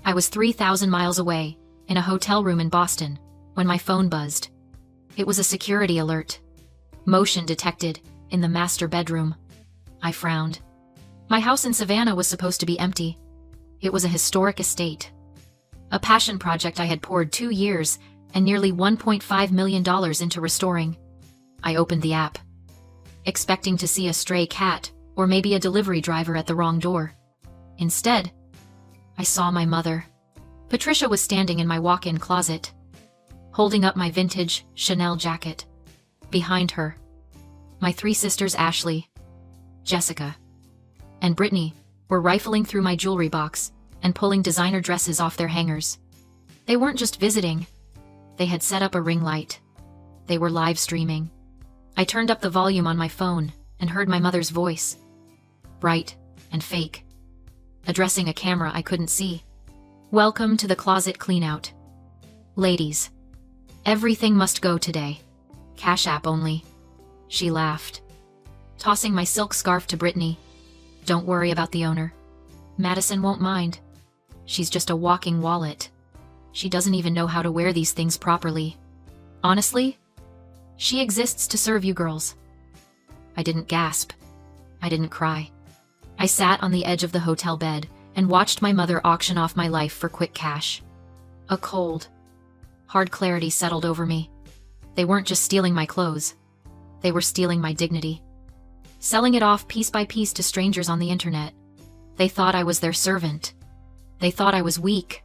I was 3,000 miles away, in a hotel room in Boston, when my phone buzzed. It was a security alert. Motion detected, in the master bedroom. I frowned. My house in Savannah was supposed to be empty. It was a historic estate. A passion project I had poured 2 years and nearly $1.5 million into restoring. I opened the app, expecting to see a stray cat or maybe a delivery driver at the wrong door. Instead, I saw my mother. Patricia was standing in my walk-in closet, holding up my vintage Chanel jacket. Behind her, my 3 sisters Ashley, Jessica, and Brittany were rifling through my jewelry box and pulling designer dresses off their hangers. They weren't just visiting. They had set up a ring light. They were live streaming. I turned up the volume on my phone and heard my mother's voice, bright and fake, addressing a camera I couldn't see. "Welcome to the closet cleanout. Ladies, everything must go today. Cash App only." She laughed, tossing my silk scarf to Brittany. "Don't worry about the owner. Madison won't mind. She's just a walking wallet. She doesn't even know how to wear these things properly. Honestly, she exists to serve you girls." I didn't gasp. I didn't cry. I sat on the edge of the hotel bed and watched my mother auction off my life for quick cash. A cold, hard clarity settled over me. They weren't just stealing my clothes. They were stealing my dignity. Selling it off piece by piece to strangers on the internet. They thought I was their servant. They thought I was weak.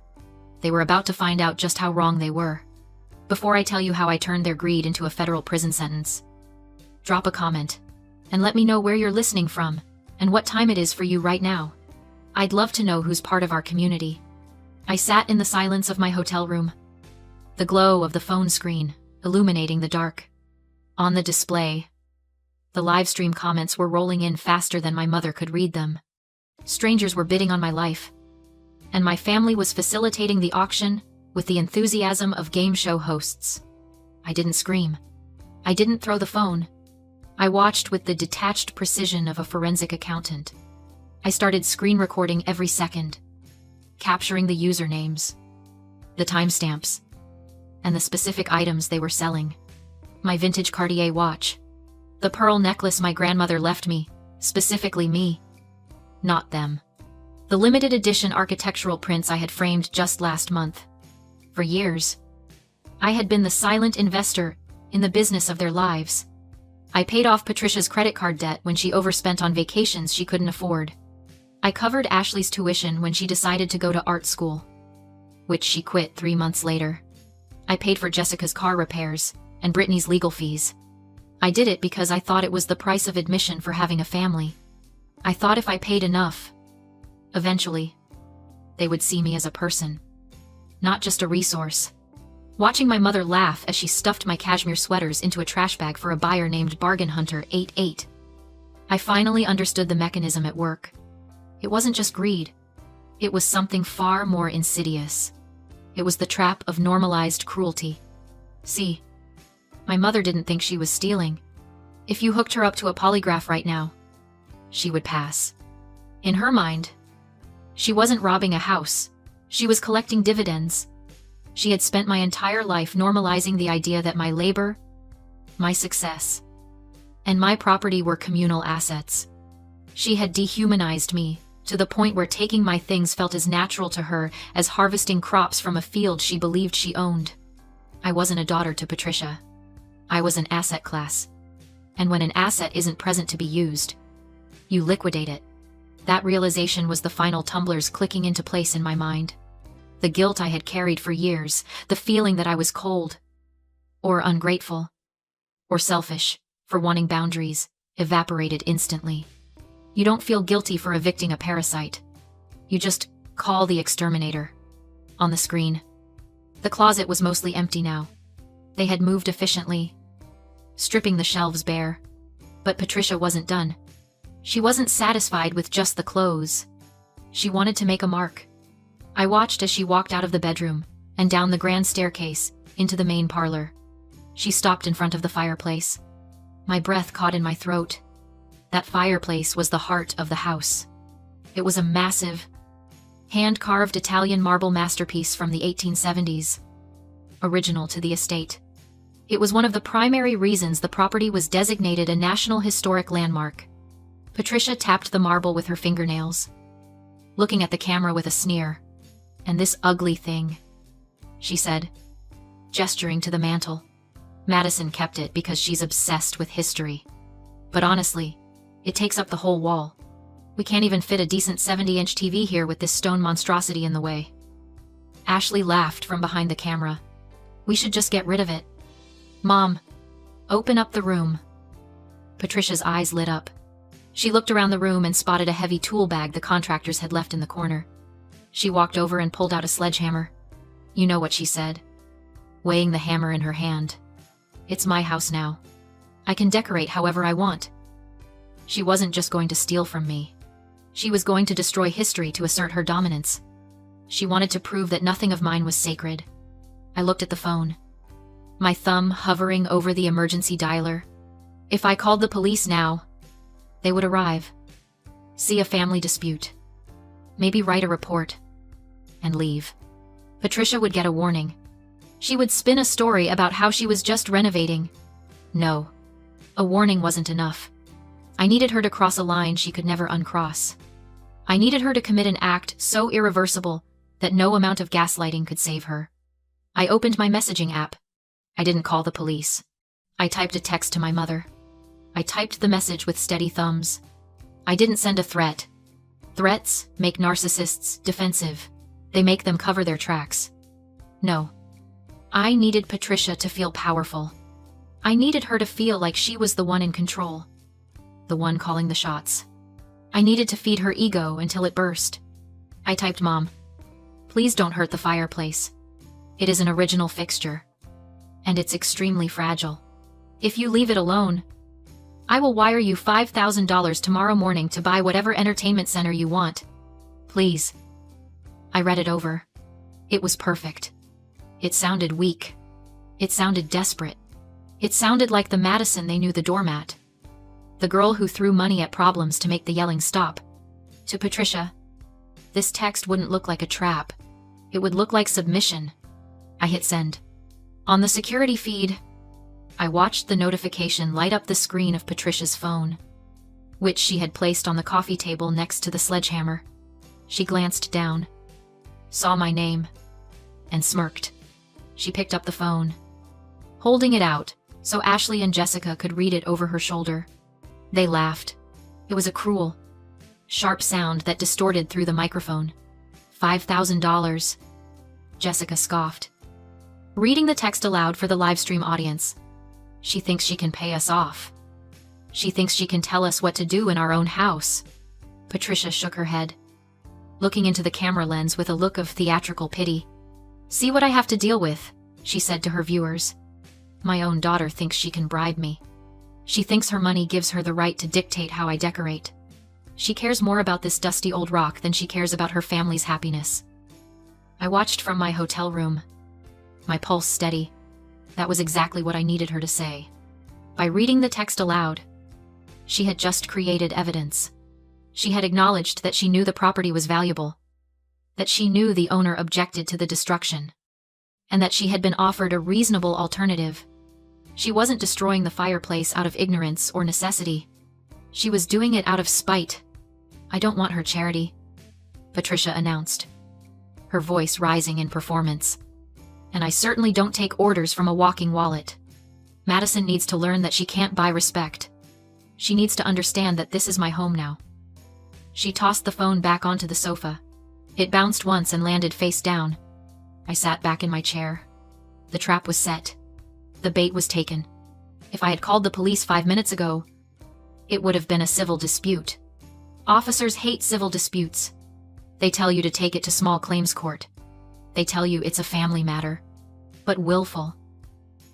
They were about to find out just how wrong they were. Before I tell you how I turned their greed into a federal prison sentence, drop a comment and let me know where you're listening from and what time it is for you right now. I'd love to know who's part of our community. I sat in the silence of my hotel room, the glow of the phone screen illuminating the dark. On the display, the live stream comments were rolling in faster than my mother could read them. Strangers were bidding on my life, and my family was facilitating the auction with the enthusiasm of game show hosts. I didn't scream. I didn't throw the phone. I watched with the detached precision of a forensic accountant. I started screen recording every second, capturing the usernames, the timestamps, and the specific items they were selling. My vintage Cartier watch, the pearl necklace my grandmother left me, specifically me, not them. The limited edition architectural prints I had framed just last month. For years, I had been the silent investor in the business of their lives. I paid off Patricia's credit card debt when she overspent on vacations she couldn't afford. I covered Ashley's tuition when she decided to go to art school, which she quit 3 months later. I paid for Jessica's car repairs and Brittany's legal fees. I did it because I thought it was the price of admission for having a family. I thought if I paid enough, eventually, they would see me as a person, not just a resource. Watching my mother laugh as she stuffed my cashmere sweaters into a trash bag for a buyer named Bargain Hunter 88, I finally understood the mechanism at work. It wasn't just greed. It was something far more insidious. It was the trap of normalized cruelty. See, my mother didn't think she was stealing. If you hooked her up to a polygraph right now, she would pass. In her mind, she wasn't robbing a house. She was collecting dividends. She had spent my entire life normalizing the idea that my labor, my success, and my property were communal assets. She had dehumanized me to the point where taking my things felt as natural to her as harvesting crops from a field she believed she owned. I wasn't a daughter to Patricia. I was an asset class. And when an asset isn't present to be used, you liquidate it. That realization was the final tumblers clicking into place in my mind. The guilt I had carried for years, the feeling that I was cold, or ungrateful, or selfish for wanting boundaries, evaporated instantly. You don't feel guilty for evicting a parasite. You just call the exterminator. On the screen, the closet was mostly empty now. They had moved efficiently, stripping the shelves bare. But Patricia wasn't done. She wasn't satisfied with just the clothes. She wanted to make a mark. I watched as she walked out of the bedroom and down the grand staircase into the main parlor. She stopped in front of the fireplace. My breath caught in my throat. That fireplace was the heart of the house. It was a massive, Hand-carved Italian marble masterpiece from the 1870s. Original to the estate. It was one of the primary reasons the property was designated a National Historic Landmark. Patricia tapped the marble with her fingernails, looking at the camera with a sneer. "And this ugly thing," she said, gesturing to the mantel. "Madison kept it because she's obsessed with history. But honestly, it takes up the whole wall. We can't even fit a decent 70-inch TV here with this stone monstrosity in the way." Ashley laughed from behind the camera. "We should just get rid of it. Mom, open up the room." Patricia's eyes lit up. She looked around the room and spotted a heavy tool bag the contractors had left in the corner. She walked over and pulled out a sledgehammer. "You know what she said," weighing the hammer in her hand. "It's my house now. I can decorate however I want." She wasn't just going to steal from me. She was going to destroy history to assert her dominance. She wanted to prove that nothing of mine was sacred. I looked at the phone, my thumb hovering over the emergency dialer. If I called the police now, they would arrive, see a family dispute, maybe write a report, and leave. Patricia would get a warning. She would spin a story about how she was just renovating. No, a warning wasn't enough. I needed her to cross a line she could never uncross. I needed her to commit an act so irreversible that no amount of gaslighting could save her. I opened my messaging app. I didn't call the police. I typed a text to my mother. I typed the message with steady thumbs. I didn't send a threat. Threats make narcissists defensive. They make them cover their tracks. No. I needed Patricia to feel powerful. I needed her to feel like she was the one in control, the one calling the shots. I needed to feed her ego until it burst. I typed, "Mom, please don't hurt the fireplace. It is an original fixture, and it's extremely fragile. If you leave it alone, I will wire you $5,000 tomorrow morning to buy whatever entertainment center you want. Please." I read it over. It was perfect. It sounded weak. It sounded desperate. It sounded like the Madison they knew, the doormat. The girl who threw money at problems to make the yelling stop. To Patricia, this text wouldn't look like a trap. It would look like submission. I hit send. On the security feed, I watched the notification light up the screen of Patricia's phone, which she had placed on the coffee table next to the sledgehammer. She glanced down, saw my name, and smirked. She picked up the phone, holding it out so Ashley and Jessica could read it over her shoulder. They laughed. It was a cruel, sharp sound that distorted through the microphone. $5,000. Jessica scoffed, reading the text aloud for the livestream audience. She thinks she can pay us off. She thinks she can tell us what to do in our own house. Patricia shook her head, looking into the camera lens with a look of theatrical pity. "See what I have to deal with," she said to her viewers. "My own daughter thinks she can bribe me. She thinks her money gives her the right to dictate how I decorate. She cares more about this dusty old rock than she cares about her family's happiness." I watched from my hotel room, my pulse steady. That was exactly what I needed her to say. By reading the text aloud, she had just created evidence. She had acknowledged that she knew the property was valuable, that she knew the owner objected to the destruction, and that she had been offered a reasonable alternative. She wasn't destroying the fireplace out of ignorance or necessity. She was doing it out of spite. "I don't want her charity," Patricia announced, her voice rising in performance. "And I certainly don't take orders from a walking wallet. Madison needs to learn that she can't buy respect. She needs to understand that this is my home now." She tossed the phone back onto the sofa. It bounced once and landed face down. I sat back in my chair. The trap was set. The bait was taken. If I had called the police 5 minutes ago, it would have been a civil dispute. Officers hate civil disputes. They tell you to take it to small claims court. They tell you it's a family matter. But willful,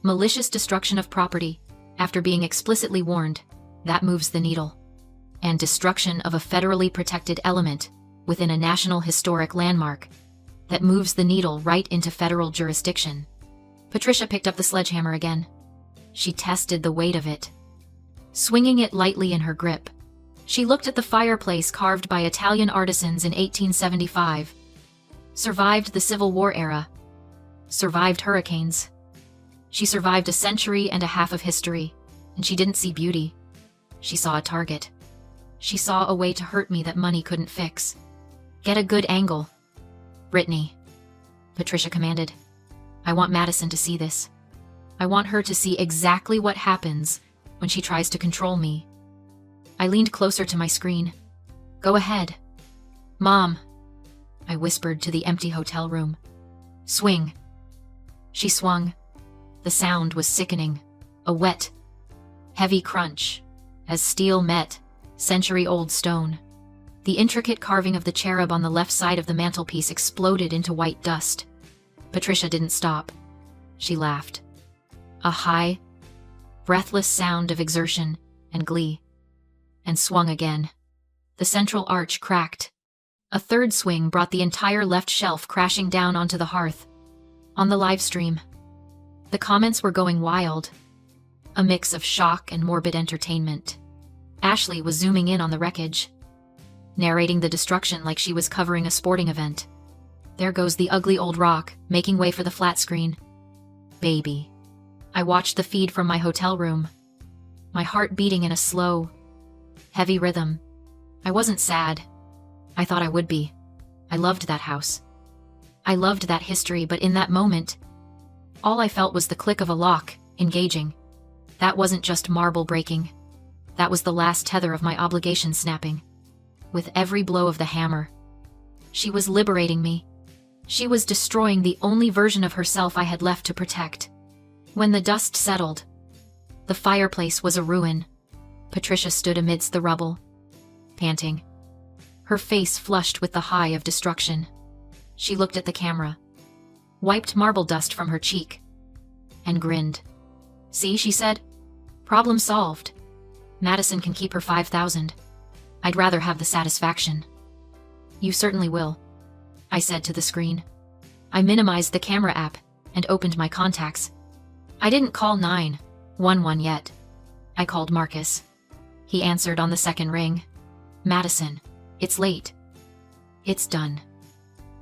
malicious destruction of property, after being explicitly warned, that moves the needle. And destruction of a federally protected element within a national historic landmark, that moves the needle right into federal jurisdiction. Patricia picked up the sledgehammer again. She tested the weight of it, swinging it lightly in her grip. She looked at the fireplace carved by Italian artisans in 1875 Survived the Civil War era. Survived hurricanes. She survived a century and a half of history, and she didn't see beauty. She saw a target. She saw a way to hurt me that money couldn't fix. Get a good angle. Brittany, Patricia commanded. I want Madison to see this. I want her to see exactly what happens when she tries to control me. I leaned closer to my screen. Go ahead. Mom, I whispered to the empty hotel room. Swing. She swung. The sound was sickening. A wet, heavy crunch, as steel met century-old stone. The intricate carving of the cherub on the left side of the mantelpiece exploded into white dust. Patricia didn't stop. She laughed. A high, breathless sound of exertion and glee. And swung again. The central arch cracked. A third swing brought the entire left shelf crashing down onto the hearth. On the live stream, the comments were going wild. A mix of shock and morbid entertainment. Ashley was zooming in on the wreckage, narrating the destruction like she was covering a sporting event. There goes the ugly old rock, making way for the flat screen. Baby. I watched the feed from my hotel room, my heart beating in a slow, heavy rhythm. I wasn't sad. I thought I would be. I loved that house. I loved that history, but in that moment, all I felt was the click of a lock, engaging. That wasn't just marble breaking. That was the last tether of my obligation snapping. With every blow of the hammer, she was liberating me. She was destroying the only version of herself I had left to protect. When the dust settled, the fireplace was a ruin. Patricia stood amidst the rubble, panting, her face flushed with the high of destruction. She looked at the camera, wiped marble dust from her cheek, and grinned. See, she said, problem solved. Madison can keep her 5,000. I'd rather have the satisfaction. You certainly will, I said to the screen. I minimized the camera app and opened my contacts. I didn't call 911 yet. I called Marcus. He answered on the second ring. Madison, it's late. It's done,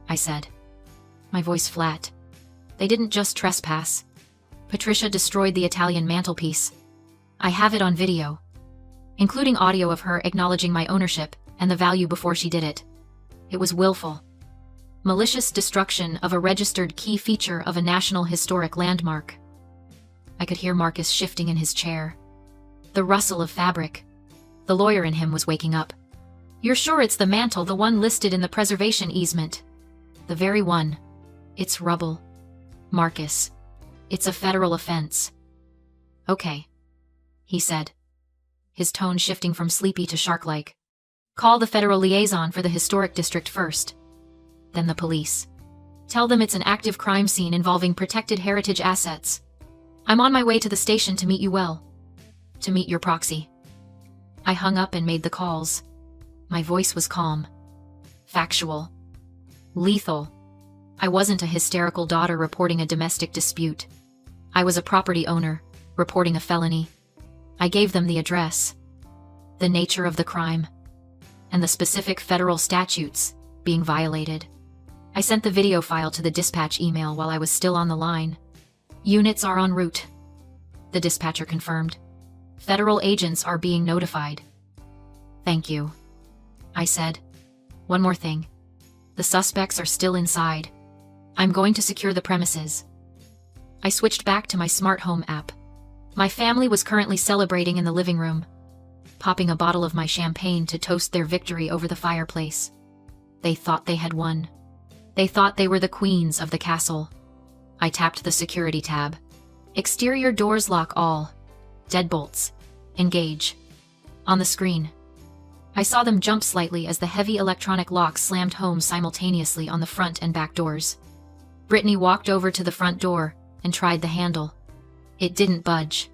I said, my voice flat. They didn't just trespass. Patricia destroyed the Italian mantelpiece. I have it on video, including audio of her acknowledging my ownership and the value before she did it. It was willful. Malicious destruction of a registered key feature of a national historic landmark. I could hear Marcus shifting in his chair. The rustle of fabric. The lawyer in him was waking up. You're sure it's the mantle, the one listed in the preservation easement? The very one. It's rubble. Marcus, it's a federal offense. Okay, he said, his tone shifting from sleepy to shark-like. Call the federal liaison for the historic district first. Then the police. Tell them it's an active crime scene involving protected heritage assets. I'm on my way to the station to meet you to meet your proxy. I hung up and made the calls. My voice was calm, factual, lethal. I wasn't a hysterical daughter reporting a domestic dispute. I was a property owner, reporting a felony. I gave them the address, the nature of the crime, and the specific federal statutes being violated. I sent the video file to the dispatch email while I was still on the line. Units are en route, the dispatcher confirmed. Federal agents are being notified. Thank you, I said. One more thing. The suspects are still inside. I'm going to secure the premises. I switched back to my smart home app. My family was currently celebrating in the living room, popping a bottle of my champagne to toast their victory over the fireplace. They thought they had won. They thought they were the queens of the castle. I tapped the security tab. Exterior doors lock all. Deadbolts. Engage. On the screen, I saw them jump slightly as the heavy electronic locks slammed home simultaneously on the front and back doors. Brittany walked over to the front door and tried the handle. It didn't budge.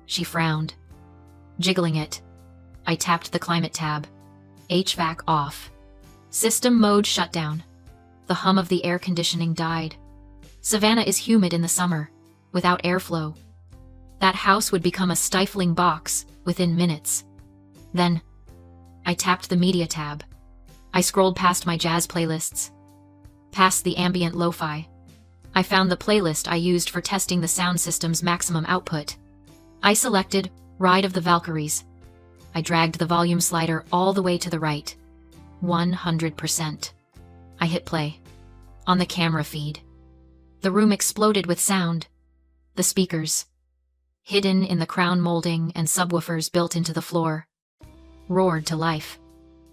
She frowned. Jiggling it, I tapped the climate tab. HVAC off. System mode shut down. The hum of the air conditioning died. Savannah is humid in the summer, without airflow. That house would become a stifling box within minutes. Then, I tapped the media tab. I scrolled past my jazz playlists. past the ambient lo-fi. I found the playlist I used for testing the sound system's maximum output. I selected Ride of the Valkyries. I dragged the volume slider all the way to the right. 100%. I hit play. On the camera feed. The room exploded with sound. The speakers, hidden in the crown molding and subwoofers built into the floor, roared to life.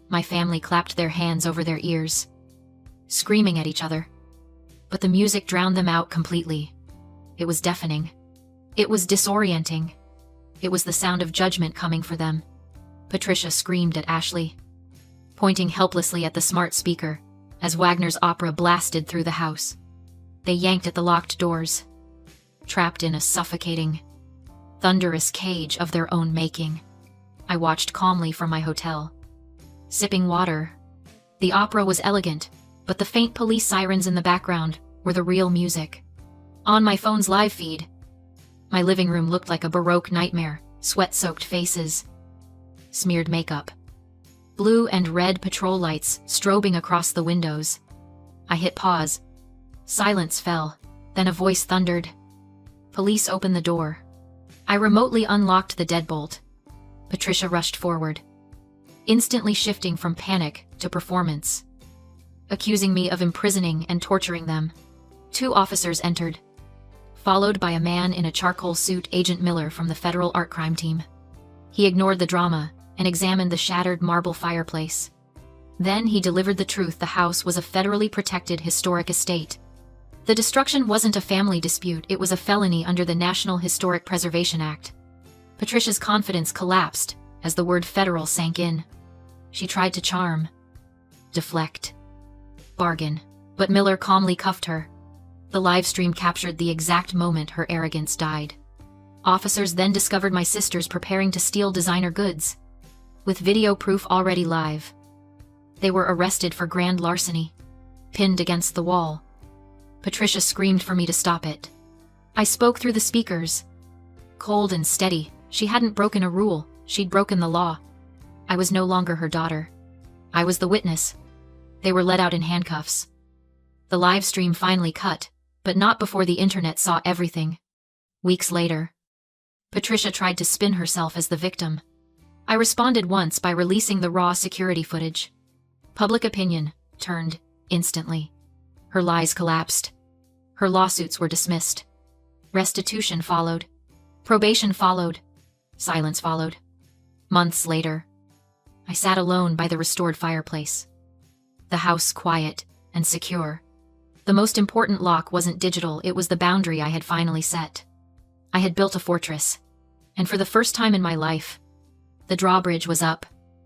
My family clapped their hands over their ears, screaming at each other. But the music drowned them out completely. It was deafening. It was disorienting. It was the sound of judgment coming for them. Patricia screamed at Ashley, pointing helplessly at the smart speaker as Wagner's opera blasted through the house. They yanked at the locked doors, trapped in a suffocating, thunderous cage of their own making. I watched calmly from my hotel, sipping water. The opera was elegant, but the faint police sirens in the background were the real music. On my phone's live feed, my living room looked like a Baroque nightmare. Sweat-soaked faces, smeared makeup, blue and red patrol lights strobing across the windows. I hit pause. Silence fell. Then a voice thundered. Police opened the door. I remotely unlocked the deadbolt. Patricia rushed forward, instantly shifting from panic to performance, accusing me of imprisoning and torturing them. 2 officers entered, followed by a man in a charcoal suit, Agent Miller from the Federal Art Crime Team. He ignored the drama and examined the shattered marble fireplace. Then he delivered the truth: the house was a federally protected historic estate. The destruction wasn't a family dispute, it was a felony under the National Historic Preservation Act. Patricia's confidence collapsed as the word federal sank in. She tried to charm, deflect, bargain, but Miller calmly cuffed her. The live stream captured the exact moment her arrogance died. Officers then discovered my sisters preparing to steal designer goods, with video proof already live. They were arrested for grand larceny, pinned against the wall. Patricia screamed for me to stop it. I spoke through the speakers, cold and steady. She hadn't broken a rule, she'd broken the law. I was no longer her daughter. I was the witness. They were let out in handcuffs. The live stream finally cut, but not before the internet saw everything. Weeks later, Patricia tried to spin herself as the victim. I responded once by releasing the raw security footage. Public opinion turned instantly. Her lies collapsed. Her lawsuits were dismissed. Restitution followed. Probation followed. Silence followed. Months later, I sat alone by the restored fireplace. The house quiet and secure. The most important lock wasn't digital, it was the boundary I had finally set. I had built a fortress, and for the first time in my life, the drawbridge was up.